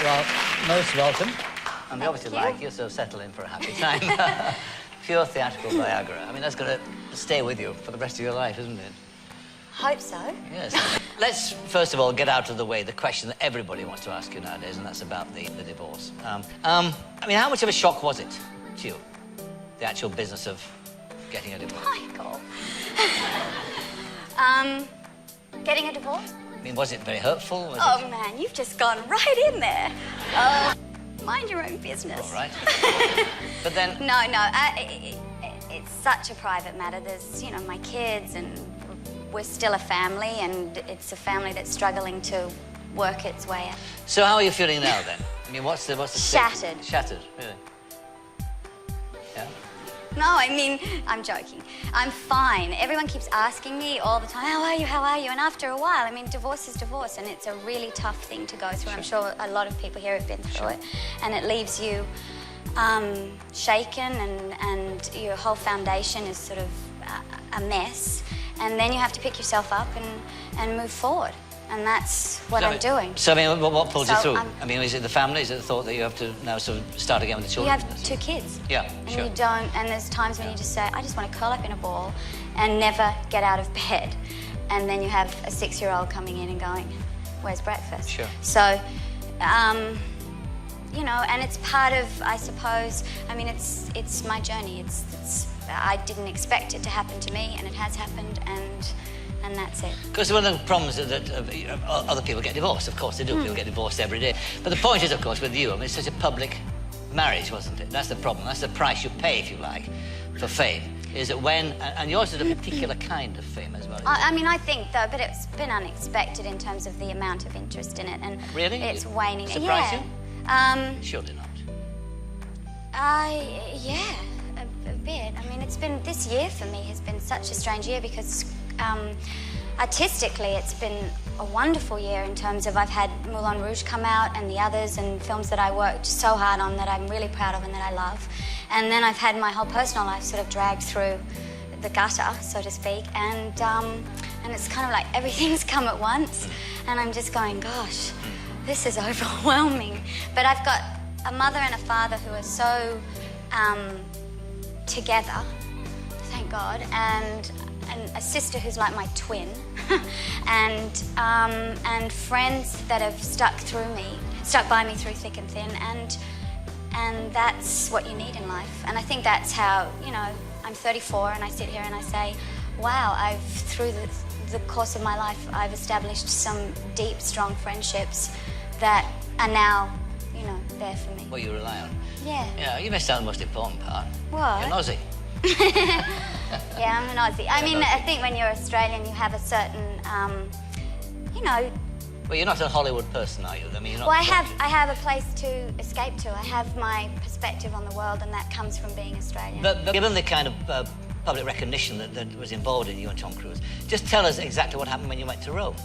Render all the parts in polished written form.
Well, most welcome. And we obviously like you, so settle in for a happy time. Pure theatrical Viagra. I mean, that's going to stay with you for the rest of your life, isn't it? Hope so. Yes. Let's, first of all, get out of the way the question that everybody wants to ask you nowadays, and that's about the divorce. I mean, how much of a shock was it to you, the actual business of getting a divorce? Michael. Getting a divorce? I mean, was it very hurtful? Man, you've just gone right in there. Mind your own business. All right. But then... No, it's such a private matter. There's, you know, my kids, and we're still a family, and it's a family that's struggling to work its way out. So how are you feeling now, then? I mean, what's the Shattered. Shattered, really? Yeah? No, I mean, I'm joking. I'm fine. Everyone keeps asking me all the time, how are you, how are you? And after a while, I mean, divorce is divorce, and it's a really tough thing to go through. Sure. I'm sure a lot of people here have been through it. And it leaves you shaken, and your whole foundation is sort of a mess. And then you have to pick yourself up and move forward. And that's what I'm doing. So, I mean, what pulls you through? I mean, is it the family? Is it the thought that you have to now sort of start again with the children? You have 2 kids. Yeah, and sure. You don't, and there's times when you just say, I just want to curl up in a ball and never get out of bed. And then you have a 6-year-old coming in and going, where's breakfast? Sure. So, you know, and it's part of, I suppose, I mean, it's my journey. I didn't expect it to happen to me, and it has happened, and that's it. Because one of the problems is that other people get divorced. Of course they do. People get divorced every day. But the point is, of course, with you, I mean, it's such a public marriage, wasn't it? That's the problem. That's the price you pay, if you like, for fame. Is that when... And yours is a particular kind of fame as well. I mean, I think, though, but it's been unexpected in terms of the amount of interest in it. And really? It's waning. Surprised you? Surely not. Yeah, a bit. I mean, this year for me has been such a strange year because artistically it's been a wonderful year in terms of I've had Moulin Rouge come out and the others, and films that I worked so hard on that I'm really proud of and that I love. And then I've had my whole personal life sort of dragged through the gutter, so to speak, and it's kind of like everything's come at once, and I'm just going, gosh, this is overwhelming. But I've got a mother and a father who are so together, thank God, and a sister who's like my twin, and friends that have stuck by me through thick and thin, and that's what you need in life. And I think that's how, you know, I'm 34 and I sit here and I say, wow, through the course of my life, I've established some deep, strong friendships that are now, you know, there for me. What you rely on. Yeah. Yeah, you missed out on the most important part. What? You're an Aussie. Yeah, I'm an Aussie. I mean, I think when you're Australian, you have a certain, you know... Well, you're not a Hollywood person, are you? I mean, you're not... Well, I have a place to escape to. I have my perspective on the world, and that comes from being Australian. But given the kind of public recognition that was involved in you and Tom Cruise, just tell us exactly what happened when you went to Rome.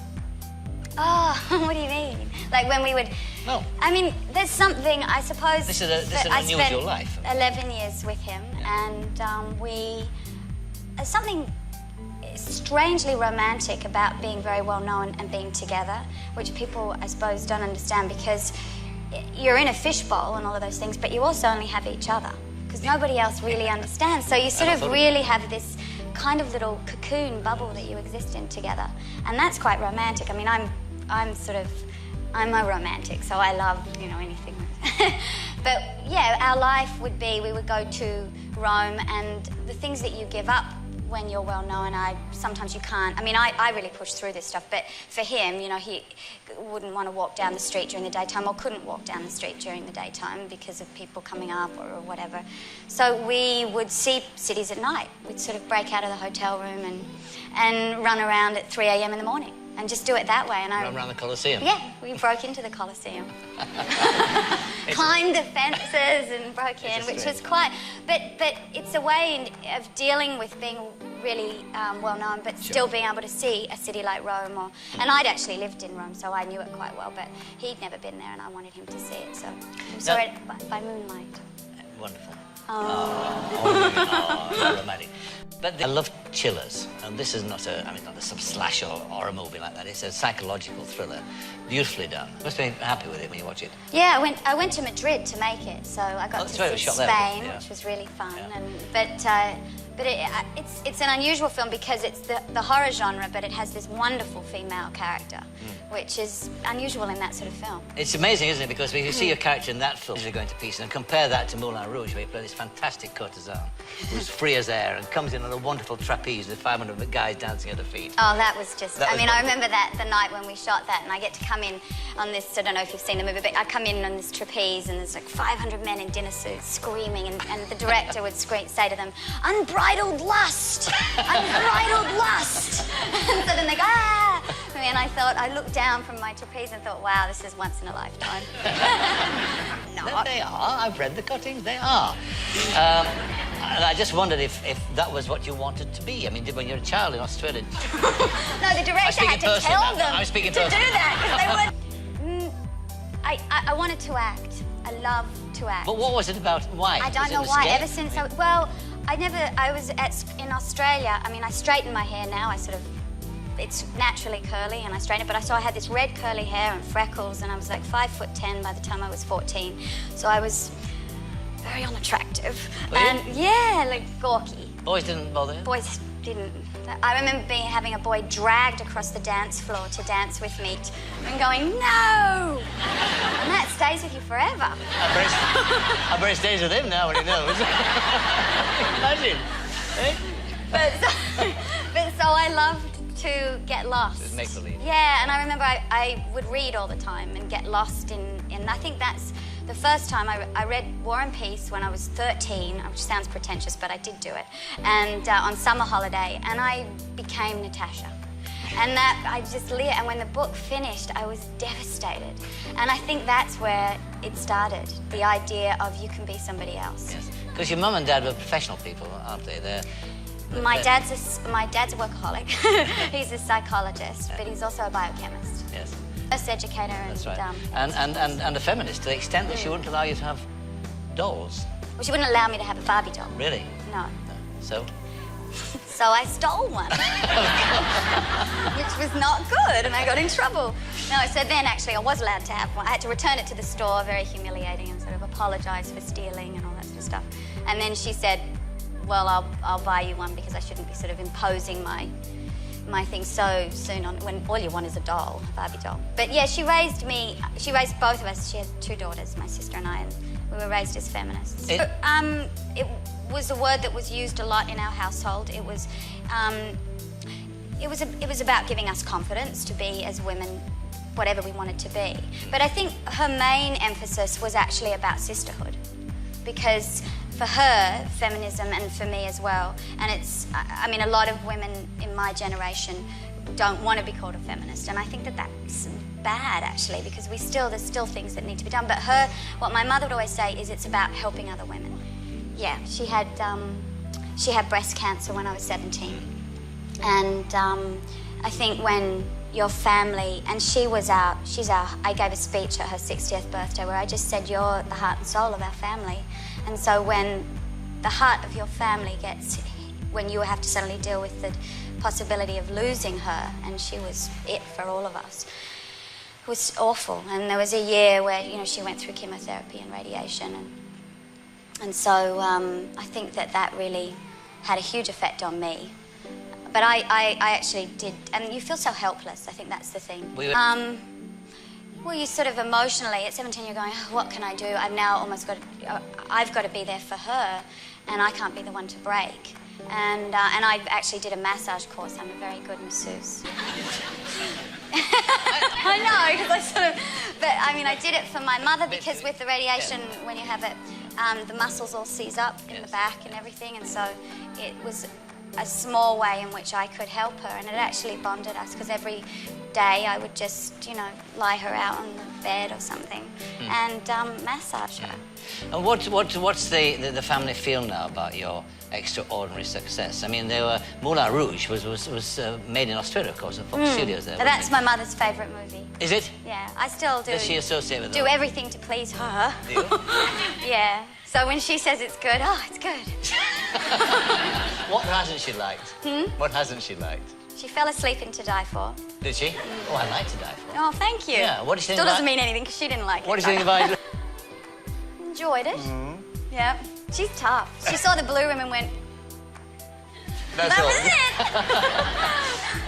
Oh, what do you mean? Like when we would... No. I mean, there's something, I suppose... This is an unusual life. I spent 11 years with him, and there's something strangely romantic about being very well known and being together, which people, I suppose, don't understand, because you're in a fishbowl and all of those things, but you also only have each other, because nobody else really understands. So you sort of really have this kind of little cocoon bubble that you exist in together, and that's quite romantic. I mean, I'm a romantic, so I love, you know, anything. But yeah, our life would be, we would go to Rome, and the things that you give up when you're well known, sometimes you can't. I mean, I really push through this stuff, but for him, you know, he wouldn't want to walk down the street during the daytime, or couldn't walk down the street during the daytime because of people coming up or whatever. So we would see cities at night. We'd sort of break out of the hotel room and run around at 3 a.m. in the morning and just do it that way. And run around the Colosseum? Yeah, we broke into the Colosseum. Climbed the fences and broke in, which was quite... But it's a way of dealing with being really well-known, but still being able to see a city like Rome. And I'd actually lived in Rome, so I knew it quite well, but he'd never been there, and I wanted him to see it, so we saw it by moonlight. Wonderful. Oh, romantic. But I love chillers, and this is not not some slash or a movie like that. It's a psychological thriller, beautifully done. You must be happy with it when you watch it. Yeah, I went to Madrid to make it, so I got to see Spain, which was really fun. Yeah. But it's an unusual film because it's the horror genre, but it has this wonderful female character, which is unusual in that sort of film. It's amazing, isn't it? Because when you see your character in that film, you're going to pieces, and compare that to Moulin Rouge, where you play this fantastic courtesan who's free as air and comes in on a wonderful trapeze with 500 guys dancing at her feet. Oh, that was just... I remember that the night when we shot that, and I get to come in on this, I don't know if you've seen the movie, but I come in on this trapeze, and there's like 500 men in dinner suits screaming, and the director would say to them, "Unbridled lust! Unbridled lust!" And so then they go, "Ah!" And I looked down from my trapeze and thought, wow, this is once in a lifetime. No, they are. I've read the cuttings. They are. And I just wondered if that was what you wanted to be. I mean, when you're a child in Australia... No, the director had to tell them to do that, because they weren't... I wanted to act. I love to act. But what was it about? Why? I don't know why. Ever since I was in Australia. I mean, I straighten my hair now. It's naturally curly, and I straighten it. But I had this red curly hair and freckles, and I was like 5'10" by the time I was 14. So I was very unattractive. And yeah, like gawky. Boys didn't bother you? Boys didn't. I remember having a boy dragged across the dance floor to dance with me and going, "No!" And that stays with you forever. I bet it stays with him now when he knows. Imagine. Eh? But so I loved to get lost. It's make-believe. Yeah, and I remember I would read all the time and get lost in I think that's the first time I read War and Peace when I was 13, which sounds pretentious, but I did do it, and on summer holiday, and I became Natasha. And and when the book finished, I was devastated. And I think that's where it started, the idea of you can be somebody else. Yes, because your mum and dad were professional people, aren't they? My dad's a workaholic. He's a psychologist, but he's also a biochemist. Yes. Nurse educator. That's right. And a feminist, to the extent that she wouldn't allow you to have dolls. Well, she wouldn't allow me to have a Barbie doll. Really? No. So? So I stole one, which was not good, and I got in trouble. No, so then actually I was allowed to have one. I had to return it to the store, very humiliating, and sort of apologise for stealing and all that sort of stuff. And then she said, well, I'll buy you one because I shouldn't be sort of imposing my thing so soon on when all you want is a doll, a Barbie doll. But yeah, she raised both of us. She had 2 daughters, my sister and I, and we were raised as feminists. It was a word that was used a lot in our household. It was about giving us confidence to be as women whatever we wanted to be. But I think her main emphasis was actually about sisterhood, because for her, feminism, and for me as well, and I mean, a lot of women in my generation don't want to be called a feminist, and I think that that's bad, actually, because there's still things that need to be done. But what my mother would always say is it's about helping other women. Yeah, she had breast cancer when I was 17, and I think when your family, and I gave a speech at her 60th birthday where I just said, you're the heart and soul of our family. And so when the heart of your family when you have to suddenly deal with the possibility of losing her, and she was it for all of us, it was awful. And there was a year where, she went through chemotherapy and radiation, and so I think that really had a huge effect on me. But I actually did, and you feel so helpless. I think that's the thing. Well, you sort of emotionally, at 17, you're going, oh, what can I do? I've got to be there for her, and I can't be the one to break. And I actually did a massage course. I'm a very good masseuse. I know, because but I mean, I did it for my mother, because with the radiation, when you have it, the muscles all seize up in the back and everything, and so it was a small way in which I could help her, and it actually bonded us, because every day I would just, lie her out on the bed or something and massage her. And what's the family feel now about your extraordinary success. I mean, Moulin Rouge was made in Australia, of course, at Fox Studios there. That's my mother's favourite movie. Is it? Yeah, I still do. Does she associate with do it? everything to please her. Do you? Yeah. So when she says it's good, oh, it's good. What hasn't she liked? What hasn't she liked? She fell asleep in To Die For. Did she? Oh, I like To Die For. Oh, thank you. Yeah, what did you think Still doesn't about- mean anything because she didn't like What it. do you think about... Enjoyed it. Yeah. She's tough. She saw the blue room and went, That's that all. was it.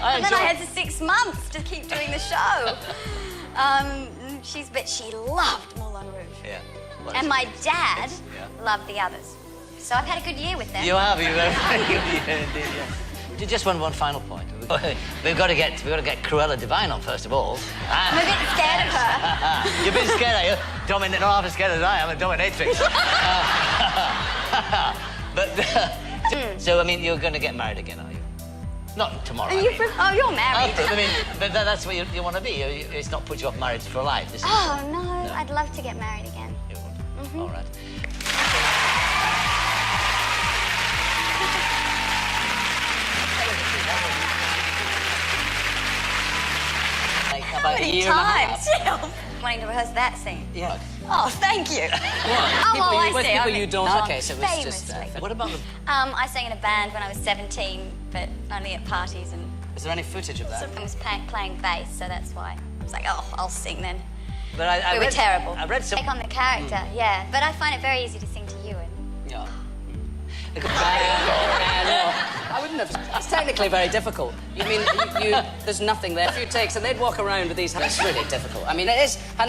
I And then I enjoy- had 6 months to keep doing the show. But she loved Moulin Rouge. Yeah. Well, And my dad Yeah. loved the others. So I've had a good year with them. You have, you've had a very good year indeed, yeah. Just one final point. We've got to get Cruella Devine on first of all. I'm a bit scared of her. You've been scared, are you? Not half as scared as I am, a dominatrix. So, I mean, you're going to get married again, are you? Not tomorrow. You're married. I mean, but that's what you want to be. It's not put you off marriage for life. This is Oh, no. I'd love to get married again. You would. All right. How many times? Wanting to rehearse that scene. Yeah. Oh, thank you. What? Oh, I see. People I you mean, don't... Okay, so it was just... famously. What about the... I sang in a band when I was 17, but only at parties, and Is there any footage of that? I was playing bass, so that's why. I was like, oh, I'll sing then. But I We were read- terrible. I read some... Take on the character, yeah. But I find it very easy to sing to you. Yeah. Look No, I wouldn't have. It's technically very difficult. You mean, there's nothing there. A few takes, and they'd walk around with these... It's really difficult. I mean, it is... And